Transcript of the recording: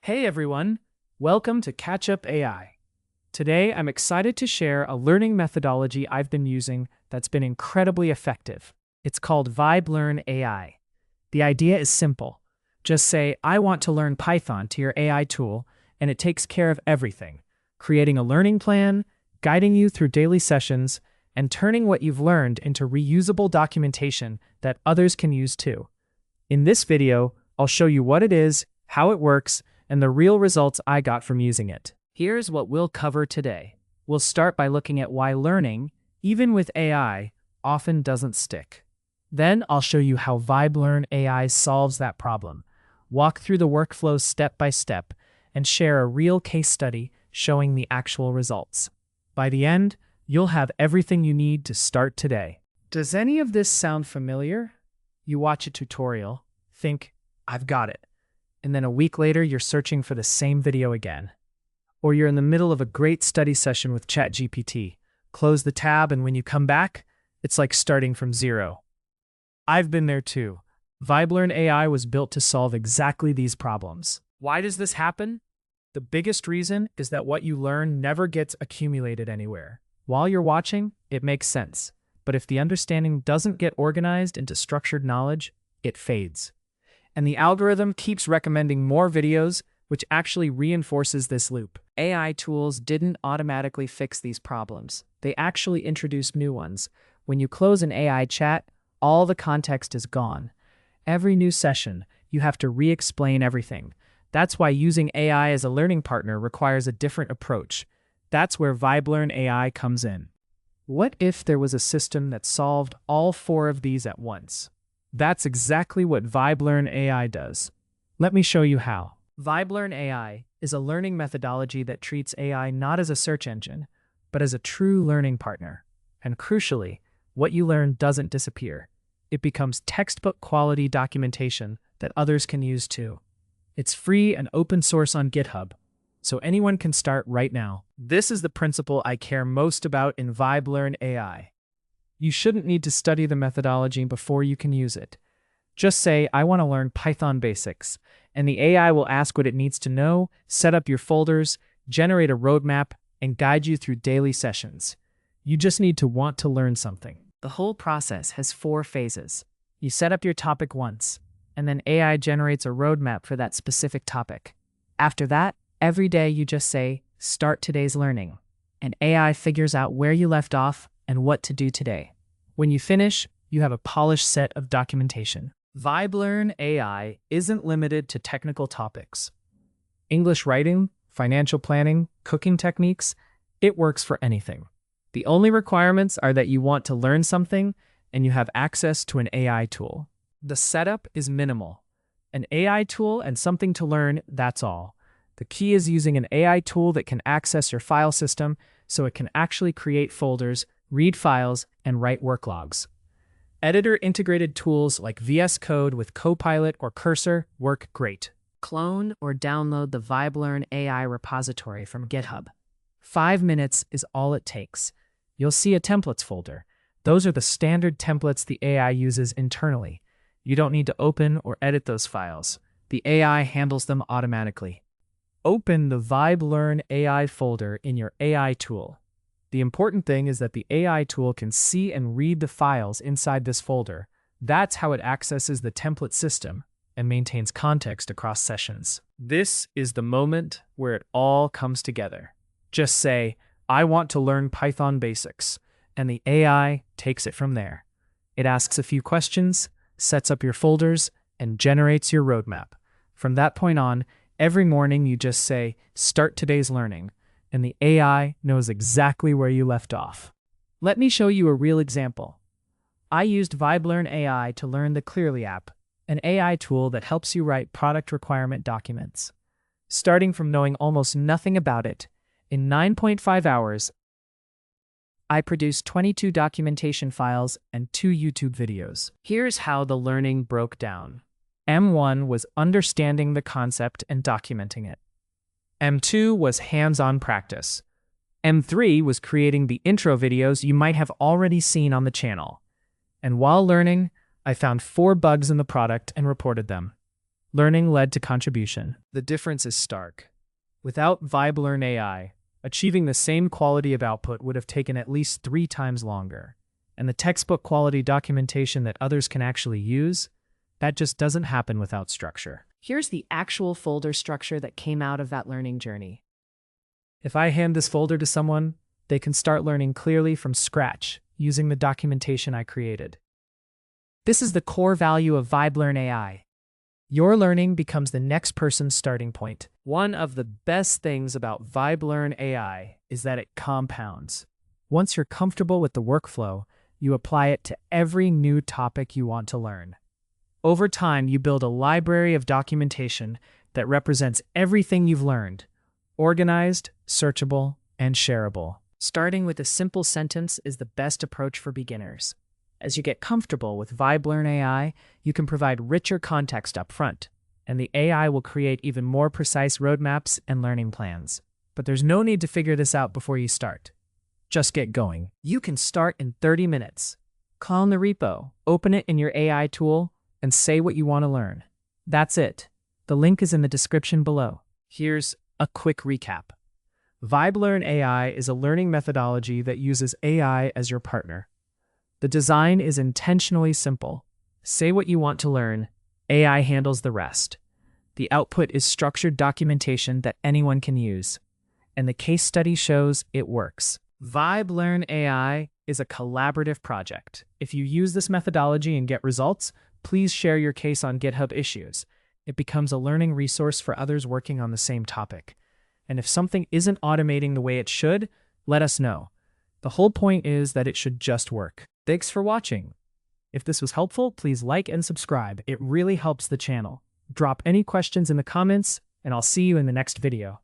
Hey everyone, welcome to Catch Up AI. Today I'm excited to share a learning methodology I've been using that's been incredibly effective. It's called VibeLearn AI. The idea is simple. Just say, I want to learn Python to your AI tool, and it takes care of everything, creating a learning plan, guiding you through daily sessions, and turning what you've learned into reusable documentation that others can use too. In this video, I'll show you what it is, how it works, and the real results I got from using it. Here's what we'll cover today. We'll start by looking at why learning, even with AI, often doesn't stick. Then I'll show you how VibeLearn AI solves that problem, walk through the workflow step by step, and share a real case study showing the actual results. By the end, you'll have everything you need to start today. Does any of this sound familiar? You watch a tutorial, think, I've got it. And then a week later, you're searching for the same video again. Or you're in the middle of a great study session with ChatGPT. Close the tab, and when you come back, it's like starting from zero. I've been there too. VibeLearn AI was built to solve exactly these problems. Why does this happen? The biggest reason is that what you learn never gets accumulated anywhere. While you're watching, it makes sense. But if the understanding doesn't get organized into structured knowledge, it fades. And the algorithm keeps recommending more videos, which actually reinforces this loop. AI tools didn't automatically fix these problems. They actually introduced new ones. When you close an AI chat, all the context is gone. Every new session, you have to re-explain everything. That's why using AI as a learning partner requires a different approach. That's where VibeLearn AI comes in. What if there was a system that solved all four of these at once? That's exactly what VibeLearn AI does. Let me show you how. VibeLearn AI is a learning methodology that treats AI not as a search engine, but as a true learning partner. And crucially, what you learn doesn't disappear. It becomes textbook quality documentation that others can use too. It's free and open source on GitHub, so anyone can start right now. This is the principle I care most about in VibeLearn AI. You shouldn't need to study the methodology before you can use it. Just say, I want to learn Python basics, and the AI will ask what it needs to know, set up your folders, generate a roadmap, and guide you through daily sessions. You just need to want to learn something. The whole process has 4 phases. You set up your topic once, and then AI generates a roadmap for that specific topic. After that, every day you just say, start today's learning, and AI figures out where you left off and what to do today. When you finish, you have a polished set of documentation. VibeLearn AI isn't limited to technical topics. English writing, financial planning, cooking techniques, it works for anything. The only requirements are that you want to learn something and you have access to an AI tool. The setup is minimal. An AI tool and something to learn, that's all. The key is using an AI tool that can access your file system so it can actually create folders, read files, and write work logs. Editor-integrated tools like VS Code with Copilot or Cursor work great. Clone or download the VibeLearn AI repository from GitHub. 5 minutes is all it takes. You'll see a templates folder. Those are the standard templates the AI uses internally. You don't need to open or edit those files. The AI handles them automatically. Open the VibeLearn AI folder in your AI tool. The important thing is that the AI tool can see and read the files inside this folder. That's how it accesses the template system and maintains context across sessions. This is the moment where it all comes together. Just say, I want to learn Python basics, and the AI takes it from there. It asks a few questions, sets up your folders, and generates your roadmap. From that point on, every morning you just say, start today's learning, and the AI knows exactly where you left off. Let me show you a real example. I used VibeLearn AI to learn the Clearly app, an AI tool that helps you write product requirement documents. Starting from knowing almost nothing about it, in 9.5 hours, I produced 22 documentation files and 2 YouTube videos. Here's how the learning broke down. M1 was understanding the concept and documenting it. M2 was hands-on practice. M3 was creating the intro videos you might have already seen on the channel. And while learning, I found 4 bugs in the product and reported them. Learning led to contribution. The difference is stark. Without VibeLearn AI, achieving the same quality of output would have taken at least 3 times longer. And the textbook quality documentation that others can actually use, that just doesn't happen without structure. Here's the actual folder structure that came out of that learning journey. If I hand this folder to someone, they can start learning clearly from scratch using the documentation I created. This is the core value of VibeLearn AI. Your learning becomes the next person's starting point. One of the best things about VibeLearn AI is that it compounds. Once you're comfortable with the workflow, you apply it to every new topic you want to learn. Over time, you build a library of documentation that represents everything you've learned, organized, searchable, and shareable. Starting with a simple sentence is the best approach for beginners. As you get comfortable with VibeLearn AI, you can provide richer context up front, and the AI will create even more precise roadmaps and learning plans. But there's no need to figure this out before you start. Just get going. You can start in 30 minutes. Call in the repo, open it in your AI tool, and say what you want to learn. That's it. The link is in the description below. Here's a quick recap. VibeLearn AI is a learning methodology that uses AI as your partner. The design is intentionally simple. Say what you want to learn, AI handles the rest. The output is structured documentation that anyone can use. And the case study shows it works. VibeLearn AI is a collaborative project. If you use this methodology and get results, please share your case on GitHub issues. It becomes a learning resource for others working on the same topic. And if something isn't automating the way it should, let us know. The whole point is that it should just work. Thanks for watching. If this was helpful, please like and subscribe. It really helps the channel. Drop any questions in the comments, and I'll see you in the next video.